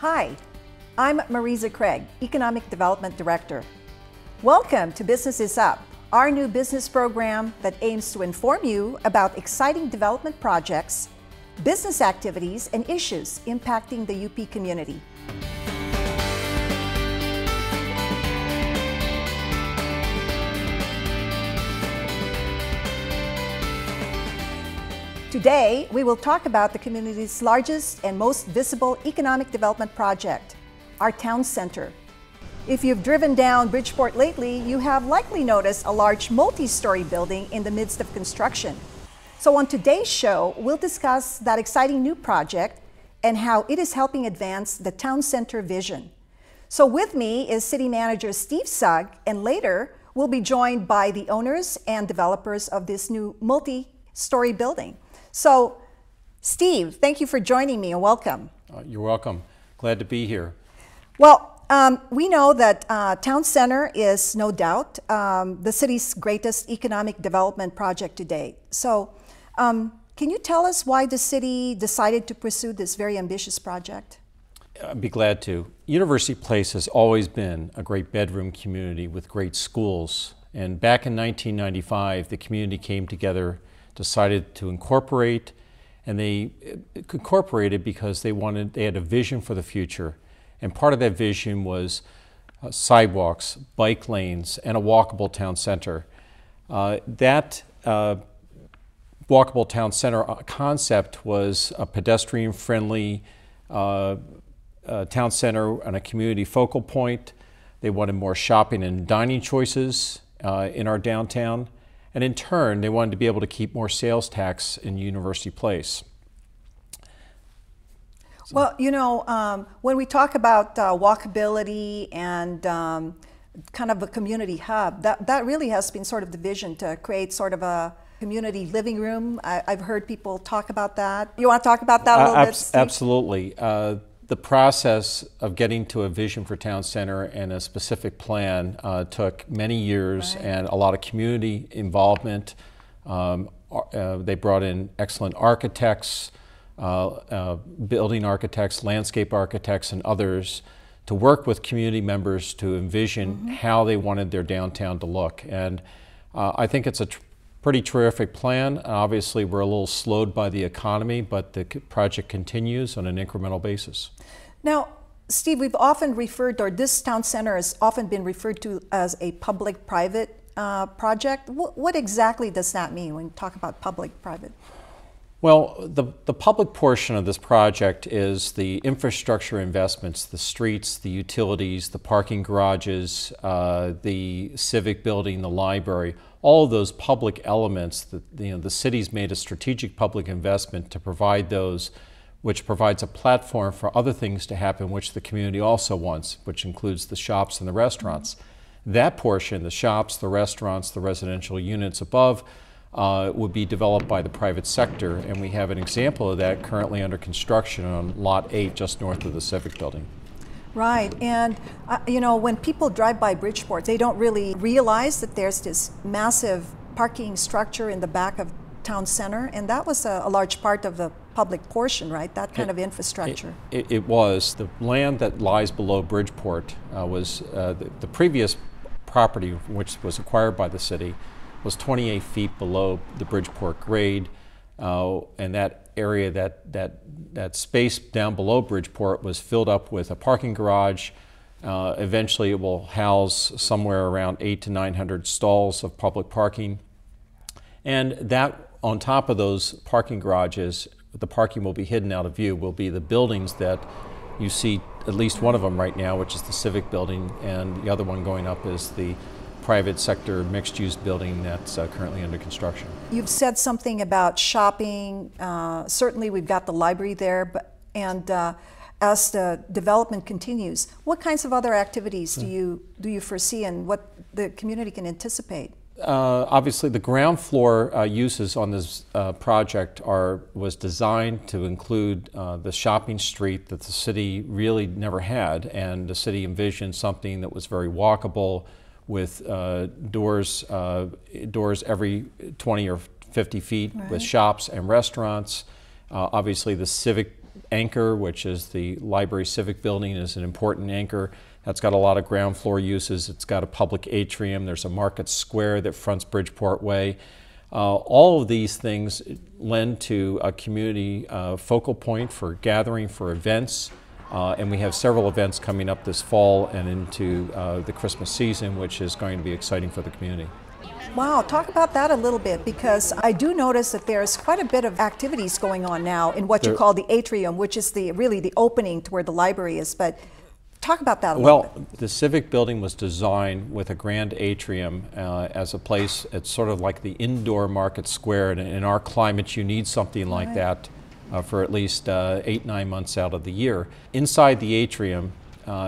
Hi, I'm Marisa Craig, Economic Development Director. Welcome to Business is Up, our new business program that aims to inform you about exciting development projects, business activities, and issues impacting the UP community. Today, we will talk about the community's largest and most visible economic development project, our town center. If you've driven down Bridgeport lately, you have likely noticed a large multi-story building in the midst of construction. So on today's show, we'll discuss that exciting new project and how it is helping advance the town center vision. So with me is City Manager Steve Sugg, and later we'll be joined by the owners and developers of this new multi-story building. So, Steve, thank you for joining me and welcome. You're welcome. Glad to be here. Well, we know that Town Center is no doubt the city's greatest economic development project to date. So, can you tell us why the city decided to pursue this very ambitious project? I'd be glad to. University Place has always been a great bedroom community with great schools. And back in 1995, the community came together, decided to incorporate, and they incorporated because they had a vision for the future. And part of that vision was sidewalks, bike lanes, and a walkable town center. That walkable town center concept was a pedestrian-friendly town center and a community focal point. They wanted more shopping and dining choices in our downtown. And in turn, they wanted to be able to keep more sales tax in University Place. Well, you know, when we talk about walkability and kind of a community hub, that really has been sort of the vision, to create sort of a community living room. I've heard people talk about that. You want to talk about that a little bit, Steve? Absolutely. The process of getting to a vision for Town Center and a specific plan took many years, right, and a lot of community involvement. They brought in excellent architects, building architects, landscape architects, and others to work with community members to envision how they wanted their downtown to look. And I think it's a pretty terrific plan. Obviously, we're a little slowed by the economy, but the project continues on an incremental basis. Now, Steve, we've often referred, or this town center has often been referred to as a public-private project. What exactly does that mean when you talk about public-private? Well, the public portion of this project is the infrastructure investments, the streets, the utilities, the parking garages, the civic building, the library. All of those public elements that the city's made a strategic public investment to provide those, which provides a platform for other things to happen, which the community also wants, which includes the shops and the restaurants. That portion, the shops, the restaurants, the residential units above, would be developed by the private sector, and we have an example of that currently under construction on Lot 8, just north of the Civic Building. Right, and you know, when people drive by Bridgeport, they don't really realize that there's this massive parking structure in the back of Town Center, and that was a large part of the public portion, right? That kind of infrastructure. It was. The land that lies below Bridgeport was the previous property, which was acquired by the city, was 28 feet below the Bridgeport grade, and that area, that space down below Bridgeport was filled up with a parking garage. Eventually it will house somewhere around 800 to 900 stalls of public parking. And that, on top of those parking garages, the parking will be hidden out of view, will be the buildings that you see, at least one of them right now, which is the Civic Building, and the other one going up is the private sector mixed-use building that's currently under construction. You've said something about shopping. Certainly we've got the library there, and as the development continues, what kinds of other activities do you foresee and what the community can anticipate? Obviously, the ground floor uses on this project was designed to include the shopping street that the city really never had, and the city envisioned something that was very walkable, with doors every 20 or 50 feet, right, with shops and restaurants. Obviously, the civic anchor, which is the library civic building, is an important anchor. That's got a lot of ground floor uses. It's got a public atrium. There's a market square that fronts Bridgeport Way. All of these things lend to a community focal point for gathering, for events. And we have several events coming up this fall and into the Christmas season, which is going to be exciting for the community. Wow, talk about that a little bit, because I do notice that there's quite a bit of activities going on now in what you call the atrium, which is really the opening to where the library is. But talk about that a little bit. Well, the civic building was designed with a grand atrium as a place. It's sort of like the indoor market square, and in our climate you need something like that for at least 8-9 months out of the year. Inside the atrium,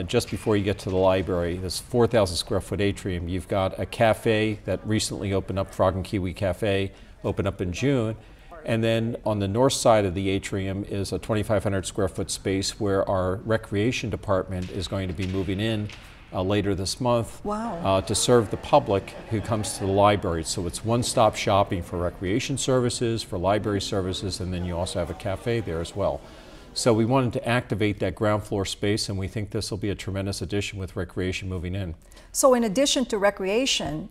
just before you get to the library, this 4,000 square foot atrium, you've got a cafe that recently opened up, Frog and Kiwi Cafe, opened up in June. And then on the north side of the atrium is a 2,500 square foot space where our recreation department is going to be moving in later this month. Wow. To serve the public who comes to the library. So it's one-stop shopping for recreation services, for library services, and then you also have a cafe there as well. So we wanted to activate that ground floor space, and we think this will be a tremendous addition with recreation moving in. So in addition to recreation,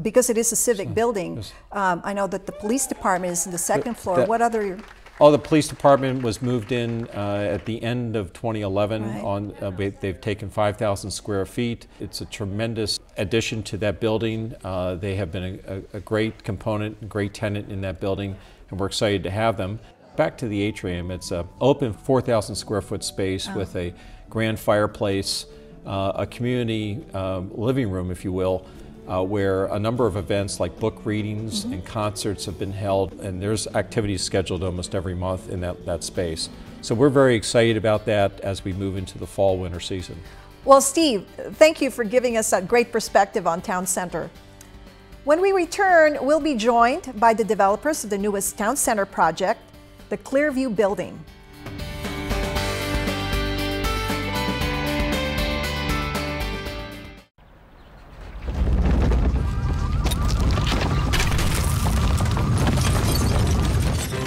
because it is a civic building, I know that the police department is in the second floor. What other? Oh, the police department was moved in at the end of 2011. Right. They've taken 5,000 square feet. It's a tremendous addition to that building. They have been a great component, a great tenant in that building, and we're excited to have them. Back to the atrium, it's an open 4,000 square foot space with a grand fireplace, a community living room, if you will, where a number of events like book readings and concerts have been held, and there's activities scheduled almost every month in that space. So we're very excited about that as we move into the fall-winter season. Well, Steve, thank you for giving us a great perspective on Town Center. When we return, we'll be joined by the developers of the newest Town Center project, the Clearview Building.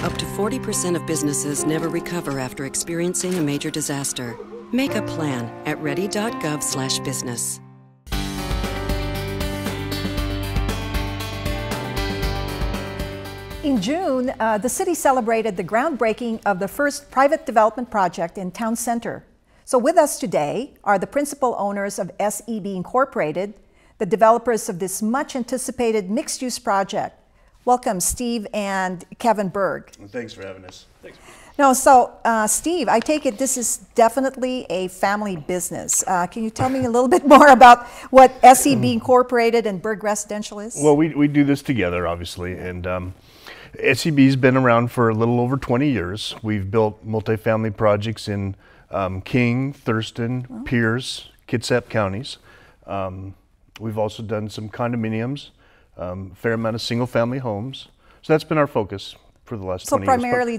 Up to 40% of businesses never recover after experiencing a major disaster. Make a plan at ready.gov/business. In June, the city celebrated the groundbreaking of the first private development project in Town Center. So with us today are the principal owners of SEB Incorporated, the developers of this much anticipated mixed-use project. Welcome, Steve and Kevin Berg. Well, thanks for having us. Thanks. No, so Steve, I take it this is definitely a family business. Can you tell me a little bit more about what SEB Incorporated and Berg Residential is? Well, we do this together, obviously, and SEB's been around for a little over 20 years. We've built multifamily projects in King, Thurston, Pierce, Kitsap counties. We've also done some condominiums, a fair amount of single-family homes. So that's been our focus for the last 20 years. So primarily,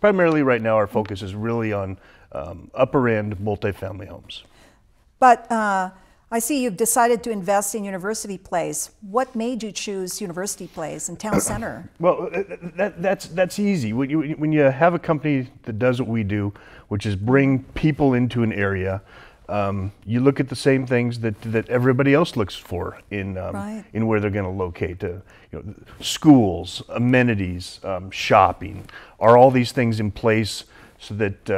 primarily right now our focus is really on upper-end multifamily homes. But I see you've decided to invest in University Place. What made you choose University Place and Town Center? Well, that's easy. When you have a company that does what we do, which is bring people into an area, you look at the same things that everybody else looks for in where they're going to locate. Schools, amenities, shopping. Are all these things in place so that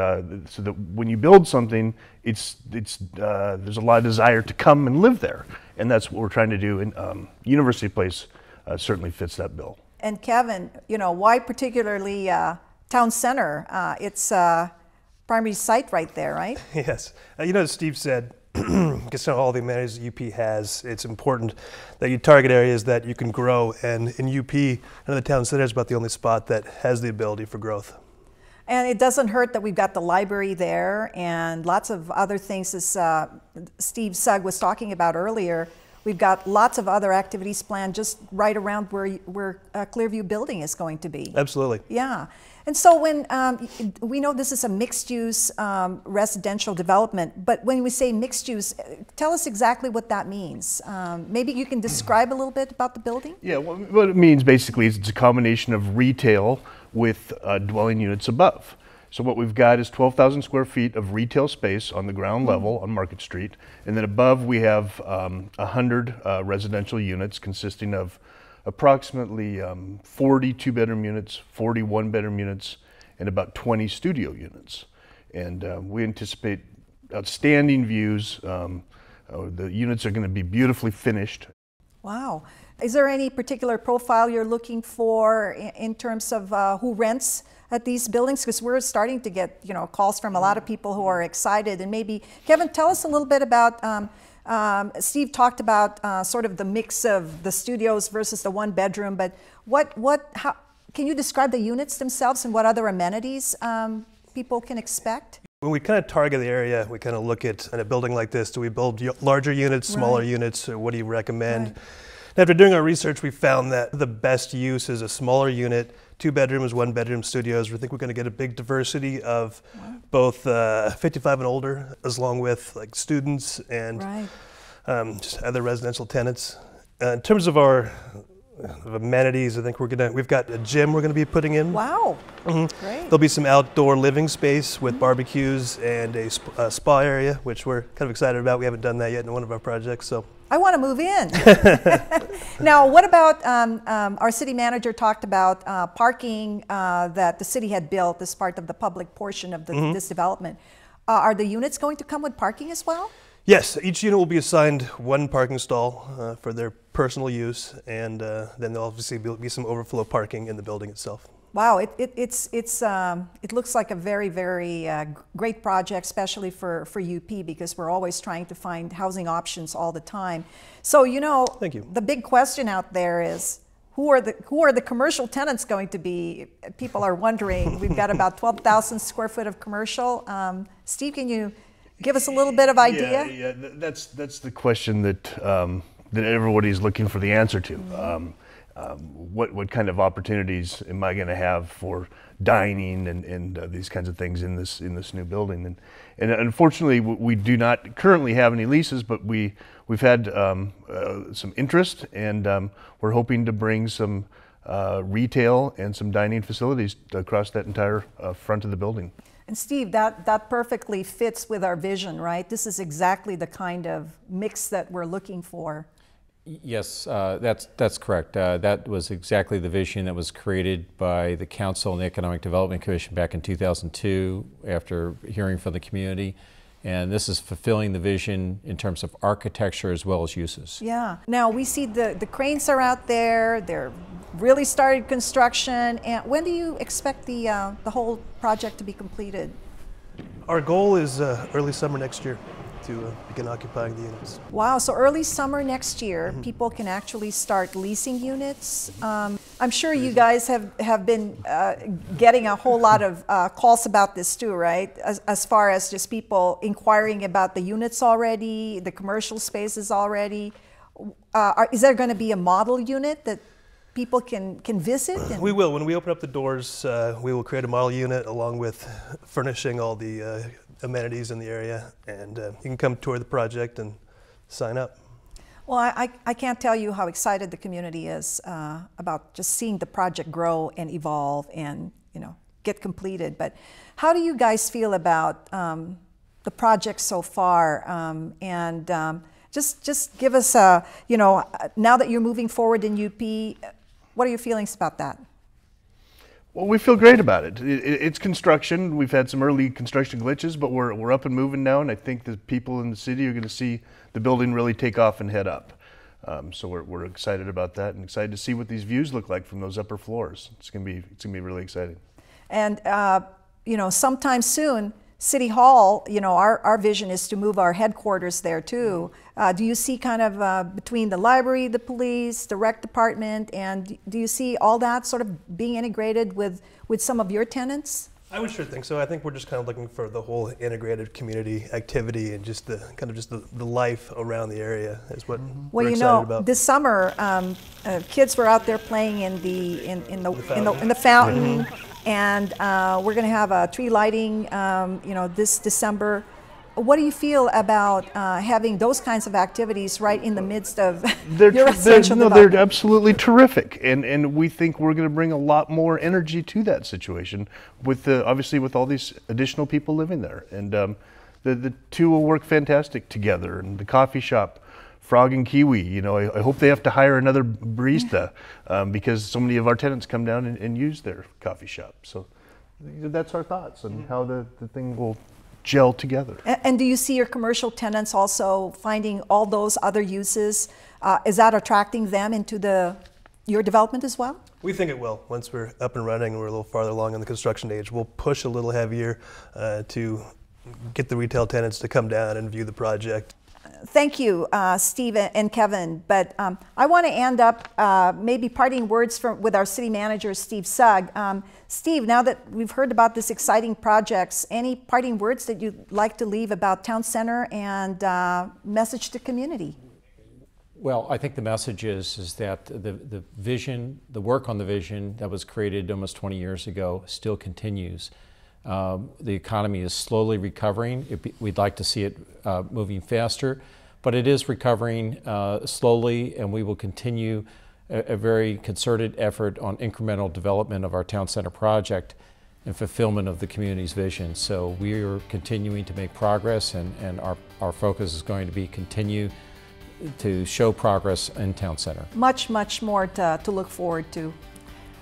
when you build something, there's a lot of desire to come and live there, and that's what we're trying to do. And University Place certainly fits that bill. And Kevin, why particularly Town Center? It's primary site right there, right? Yes. As Steve said, considering all the amenities that UP has, it's important that you target areas that you can grow. And in UP, the Town Center is about the only spot that has the ability for growth. And it doesn't hurt that we've got the library there and lots of other things, as Steve Sugg was talking about earlier. We've got lots of other activities planned just right around where Clearview Building is going to be. Absolutely. Yeah. And so when we know this is a mixed-use residential development, but when we say mixed-use, tell us exactly what that means. Maybe you can describe a little bit about the building? Yeah, well, what it means basically is it's a combination of retail with dwelling units above. So what we've got is 12,000 square feet of retail space on the ground level on Market Street. And then above we have 100 residential units consisting of approximately 40 two-bedroom units, 40 one-bedroom units, and about 20 studio units. And we anticipate outstanding views. The units are going to be beautifully finished. Wow. Is there any particular profile you're looking for in terms of who rents at these buildings? Because we're starting to get, calls from a lot of people who are excited. And maybe, Kevin, tell us a little bit about, Steve talked about sort of the mix of the studios versus the one bedroom, but how can you describe the units themselves and what other amenities people can expect? When we kind of target the area, we kind of look at in a building like this, do we build larger units, smaller units, or what do you recommend? Right. After doing our research, we found that the best use is a smaller unit, 2 bedrooms, 1 bedroom studios. We think we're going to get a big diversity of both 55 and older, as long with like students and just other residential tenants. In terms of our amenities, I think we've got a gym we're going to be putting in. Wow, great. There'll be some outdoor living space with barbecues and a spa area, which we're kind of excited about. We haven't done that yet in one of our projects, so. I want to move in. Now, what about, our city manager talked about parking that the city had built as part of the public portion of this development. Are the units going to come with parking as well? Yes, each unit will be assigned one parking stall for their personal use, and then there'll obviously be some overflow parking in the building itself. Wow, it looks like a very, very great project, especially for UP, because we're always trying to find housing options all the time. So, Thank you. The big question out there is, who are the commercial tenants going to be? People are wondering. We've got about 12,000 square foot of commercial. Steve, can you give us a little bit of idea? Yeah, that's the question that that everybody's looking for the answer to. What kind of opportunities am I going to have for dining and these kinds of things in this new building? And unfortunately, we do not currently have any leases, but we've had some interest, and we're hoping to bring some retail and some dining facilities across that entire front of the building. And Steve, that perfectly fits with our vision, right? This is exactly the kind of mix that we're looking for. Yes, that's correct. That was exactly the vision that was created by the Council and the Economic Development Commission back in 2002 after hearing from the community. And this is fulfilling the vision in terms of architecture as well as uses. Yeah. Now we see the cranes are out there. They're really started construction. And when do you expect the whole project to be completed? Our goal is early summer next year to begin occupying the units. Wow, so early summer next year, people can actually start leasing units. I'm sure you guys have been getting a whole lot of calls about this too, right? As far as just people inquiring about the units already, the commercial spaces already. Is there going to be a model unit that people can visit? We will. When we open up the doors, we will create a model unit along with furnishing all the amenities in the area, and you can come tour the project and sign up. Well, I can't tell you how excited the community is about just seeing the project grow and evolve and get completed. But how do you guys feel about the project so far? Just give us a now that you're moving forward in UP, what are your feelings about that? Well, we feel great about it. It's construction. We've had some early construction glitches, but we're up and moving now, and I think the people in the city are going to see the building really take off and head up. So we're excited about that, and excited to see what these views look like from those upper floors. It's going to be really exciting. And sometime soon, City Hall, our vision is to move our headquarters there too. Do you see kind of between the library, the police, the rec department, and do you see all that sort of being integrated with some of your tenants? I would sure think so. I think we're just kind of looking for the whole integrated community activity and just the life around the area is what we're excited about. This summer, kids were out there playing in the fountain. And we're going to have a tree lighting, this December. What do you feel about having those kinds of activities right in the midst of They're, your tr- residential they're, no, development? they're absolutely terrific, and we think we're going to bring a lot more energy to that situation with obviously with all these additional people living there, and the two will work fantastic together. And the coffee shop, Frog and Kiwi, you know, I hope they have to hire another barista because so many of our tenants come down and use their coffee shop. So that's our thoughts on how the thing will gel together. And do you see your commercial tenants also finding all those other uses? Is that attracting them into your development as well? We think it will. Once we're up and running and we're a little farther along in the construction age, we'll push a little heavier to get the retail tenants to come down and view the project. Thank you, Steve and Kevin. But I want to end up maybe parting words with our city manager, Steve Sugg. Steve, now that we've heard about this exciting projects, any parting words that you'd like to leave about Town Center and message to community? Well, I think the message is that the vision, the work on the vision that was created almost 20 years ago still continues. The economy is slowly recovering. We'd like to see it moving faster, but it is recovering slowly, and we will continue a very concerted effort on incremental development of our town center project and fulfillment of the community's vision. So we are continuing to make progress, and our focus is going to be continue to show progress in town center. Much, much more to look forward to.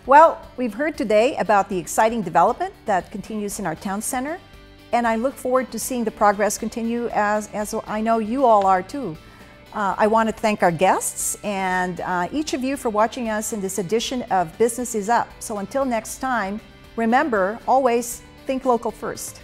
Well, we've heard today about the exciting development that continues in our town center, and I look forward to seeing the progress continue as I know you all are too. I want to thank our guests and each of you for watching us in this edition of Business is Up. So until next time, remember, always think local first.